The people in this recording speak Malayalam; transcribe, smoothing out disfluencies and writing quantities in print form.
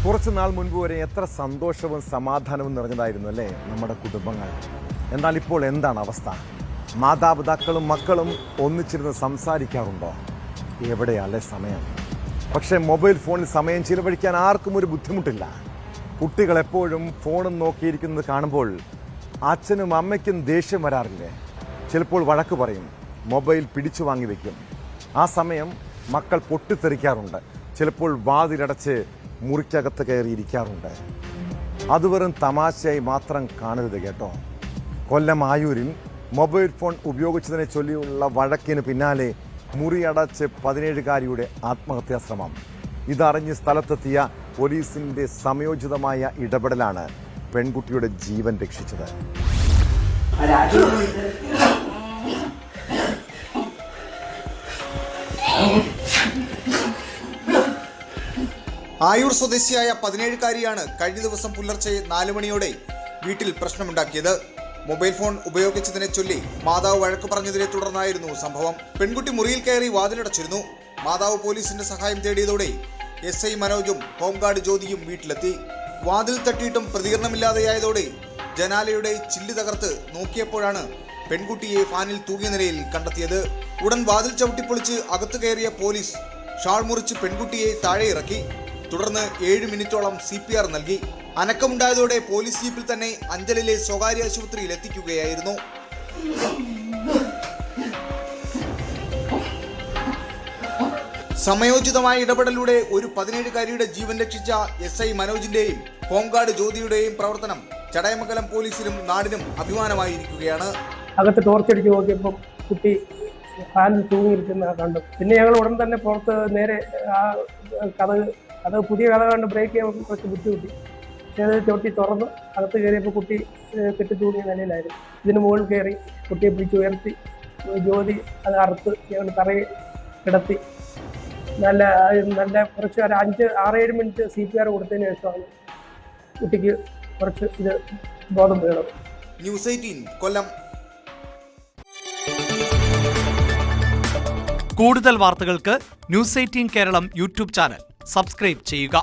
കുറച്ച് നാൾ മുൻപ് വരെ എത്ര സന്തോഷവും സമാധാനവും നിറഞ്ഞതായിരുന്നു അല്ലേ നമ്മുടെ കുടുംബങ്ങൾ. എന്നാൽ ഇപ്പോൾ എന്താണ് അവസ്ഥ? മാതാപിതാക്കളും മക്കളും ഒന്നിച്ചിരുന്ന് സംസാരിക്കാറുണ്ടോ? എവിടെയല്ലേ സമയം? പക്ഷേ മൊബൈൽ ഫോണിൽ സമയം ചിലവഴിക്കാൻ ആർക്കും ഒരു ബുദ്ധിമുട്ടില്ല. കുട്ടികൾ എപ്പോഴും ഫോണും നോക്കിയിരിക്കുന്നത് കാണുമ്പോൾ അച്ഛനും അമ്മയ്ക്കും ദേഷ്യം വരാറില്ലേ? ചിലപ്പോൾ വഴക്ക് പറയും, മൊബൈൽ പിടിച്ചു വാങ്ങി വയ്ക്കും. ആ സമയം മക്കൾ പൊട്ടിത്തെറിക്കാറുണ്ട്. ചിലപ്പോൾ വാതിലടച്ച് മുറിക്കകത്ത് കയറിയിരിക്കാറുണ്ട്. അത് വെറും തമാശയായി മാത്രം കാണരുത് കേട്ടോ. കൊല്ലം ആയൂരിൽ മൊബൈൽ ഫോൺ ഉപയോഗിച്ചതിനെ ചൊല്ലിയുള്ള വഴക്കിന് പിന്നാലെ മുറിയടച്ച് 17-കാരിയുടെ ആത്മഹത്യാ ശ്രമം. ഇതറിഞ്ഞ് സ്ഥലത്തെത്തിയ പോലീസിന്റെ സമയോചിതമായ ഇടപെടലാണ് പെൺകുട്ടിയുടെ ജീവൻ രക്ഷിച്ചത്. ആയൂർ സ്വദേശിയായ 17-കാരിയാണ് കഴിഞ്ഞ ദിവസം പുലർച്ചെ 4 മണിയോടെ വീട്ടിൽ പ്രശ്നമുണ്ടാക്കിയത്. മൊബൈൽ ഫോൺ ഉപയോഗിച്ചതിനെ ചൊല്ലി മാതാവ് വഴക്ക് പറഞ്ഞതിനെ തുടർന്നായിരുന്നു സംഭവം. പെൺകുട്ടി മുറിയിൽ കയറി വാതിലടച്ചിരുന്നു. മാതാവ് പോലീസിന്റെ സഹായം തേടിയതോടെ SI മനോജും ഹോംഗാർഡ് ജ്യോതിയും വീട്ടിലെത്തി. വാതിൽ തട്ടിയിട്ടും പ്രതികരണമില്ലാതെയായതോടെ ജനാലയുടെ ചില്ല് തകർത്ത് നോക്കിയപ്പോഴാണ് പെൺകുട്ടിയെ ഫാനിൽ തൂങ്ങിയ നിലയിൽ കണ്ടെത്തിയത്. ഉടൻ വാതിൽ ചവിട്ടിപ്പൊളിച്ച് അകത്ത് കയറിയ പോലീസ് ഷാൾ മുറിച്ച് പെൺകുട്ടിയെ താഴെ ഇറക്കി. തുടർന്ന് 7 മിനിറ്റോളം CPR നൽകി. അനക്കമുണ്ടായതോടെ പോലീസ് ജീപ്പിൽ തന്നെ അഞ്ചലിലെ സ്വകാര്യ ആശുപത്രിയിൽ എത്തിക്കുകയായിരുന്നു. സമയോചിതമായ ഇടപെടലിലൂടെ ഒരു 17-കാരിയുടെ ജീവൻ രക്ഷിച്ച SI മനോജിന്റെയും ഹോംഗാർഡ് ജ്യോതിയുടെയും പ്രവർത്തനം ചടയമംഗലം പോലീസിനും നാടിനും അഭിമാനമായിരിക്കുകയാണ്. അകത്ത് ടോർച്ചടിച്ച് നോക്കിയപ്പോൾ കുട്ടി ഫാനിൽ തൂങ്ങിയിരിക്കുന്ന കണ്ടു. പിന്നെ ഞങ്ങൾ ഉടൻ തന്നെ പുറത്ത് നേരെ ആ അത് പുതിയ കഥ കണ്ട് ബ്രേക്ക് ചെയ്യാൻ കുറച്ച് ബുദ്ധിമുട്ടി. പക്ഷേ അത് ചവിട്ടി തുറന്ന് അകത്ത് കയറിയപ്പോൾ കുട്ടി കെട്ടി തൂങ്ങിയ നിലയിലായിരുന്നു. ഇതിന് മുകളിൽ കയറി കുട്ടിയെ പിടിച്ച് ഉയർത്തി ജ്യോതി അത് അറുത്ത് ഞങ്ങൾ തറയിൽ കിടത്തി നല്ല കുറച്ച് ഒരു 5-6-7 മിനിറ്റ് CPR കൊടുത്തതിന് ശേഷമാണ് കുട്ടിക്ക് കുറച്ച് ഇത് ബോധം വീണത്. ന്യൂസ് 18 കൊല്ലം. കൂടുതൽ വാർത്തകൾക്ക് news 18 Keralam YouTube channel subscribe ചെയ്യുക.